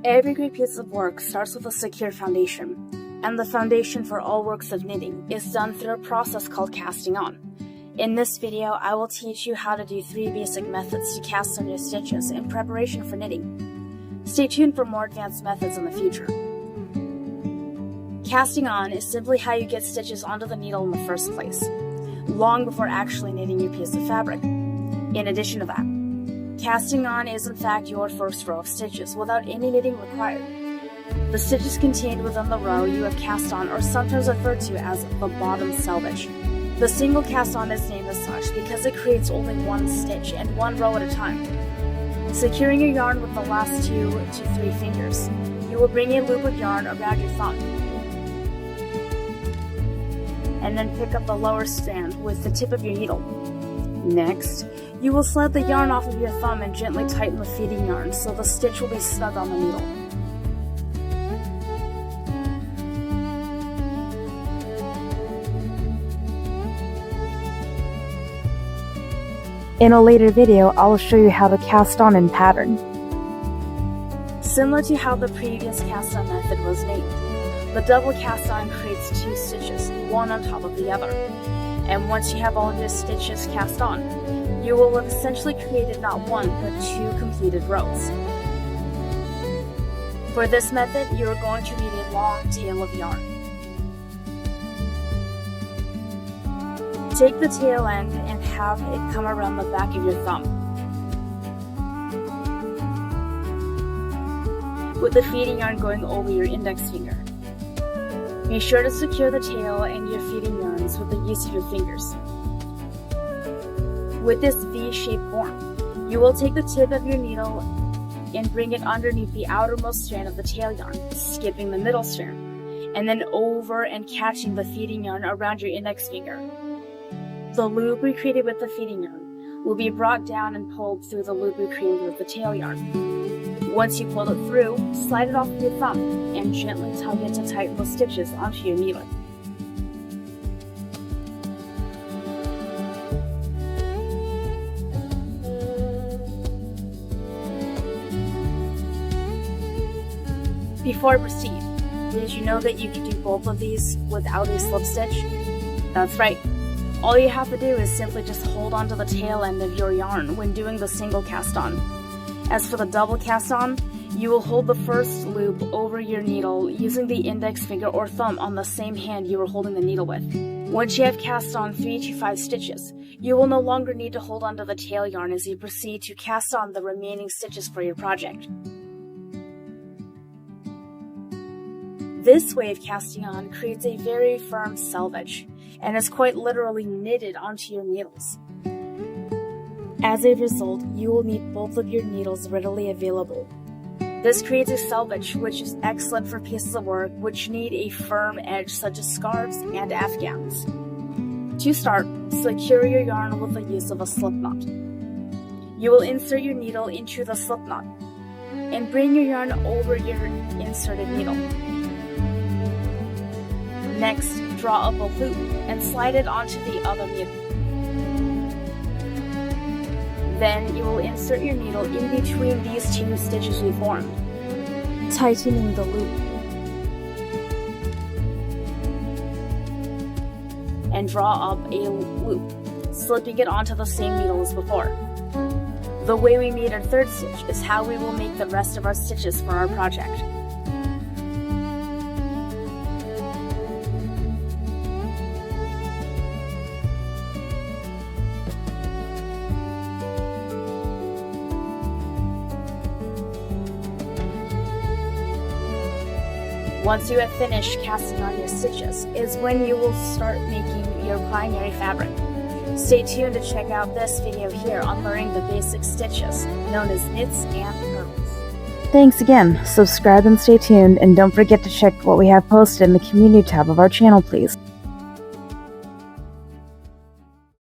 Every great piece of work starts with a secure foundation, and the foundation for all works of knitting is done through a process called casting on. In this video, I will teach you how to do 3 basic methods to cast on your stitches in preparation for knitting. Stay tuned for more advanced methods in the future. Casting on is simply how you get stitches onto the needle in the first place, long before actually knitting your piece of fabric. In addition to that, casting on is in fact your first row of stitches without any knitting required. The stitches contained within the row you have cast on are sometimes referred to as the bottom selvage. The single cast on is named as such because it creates only one stitch and one row at a time. Securing your yarn with the last 2 to 3 fingers, you will bring a loop of yarn around your thumb, and then pick up the lower strand with the tip of your needle. Next, you will slide the yarn off of your thumb and gently tighten the feeding yarn so the stitch will be snug on the needle. In a later video, I will show you how to cast on in pattern. Similar to how the previous cast on method was named, the double cast on creates 2 stitches, one on top of the other. And once you have all of your stitches cast on, you will have essentially created not 1 but 2 completed rows. For this method, you are going to need a long tail of yarn. Take the tail end and have it come around the back of your thumb, with the feeding yarn going over your index finger. Be sure to secure the tail and your feeding yarns with the use of your fingers. With this V-shaped form, you will take the tip of your needle and bring it underneath the outermost strand of the tail yarn, skipping the middle strand, and then over and catching the feeding yarn around your index finger. The loop we created with the feeding yarn will be brought down and pulled through the loop we created with the tail yarn. Once you pull it through, slide it off with your thumb and gently tug it to tighten the stitches onto your needle. Before I proceed, did you know that you can do both of these without a slip stitch? That's right. All you have to do is simply just hold onto the tail end of your yarn when doing the single cast on. As for the double cast on, you will hold the first loop over your needle using the index finger or thumb on the same hand you were holding the needle with. Once you have cast on 3 to 5 stitches, you will no longer need to hold onto the tail yarn as you proceed to cast on the remaining stitches for your project. This way of casting on creates a very firm selvage, and is quite literally knitted onto your needles. As a result, you will need both of your needles readily available. This creates a selvage which is excellent for pieces of work which need a firm edge such as scarves and afghans. To start, secure your yarn with the use of a slip knot. You will insert your needle into the slip knot and bring your yarn over your inserted needle. Next, draw up a loop and slide it onto the other needle. Then you will insert your needle in between these 2 stitches we formed, tightening the loop, and draw up a loop, slipping it onto the same needle as before. The way we made our 3rd stitch is how we will make the rest of our stitches for our project. Once you have finished casting on your stitches is when you will start making your primary fabric. Stay tuned to check out this video here on learning the basic stitches, known as knits and purls. Thanks again, subscribe and stay tuned, and don't forget to check what we have posted in the community tab of our channel, please.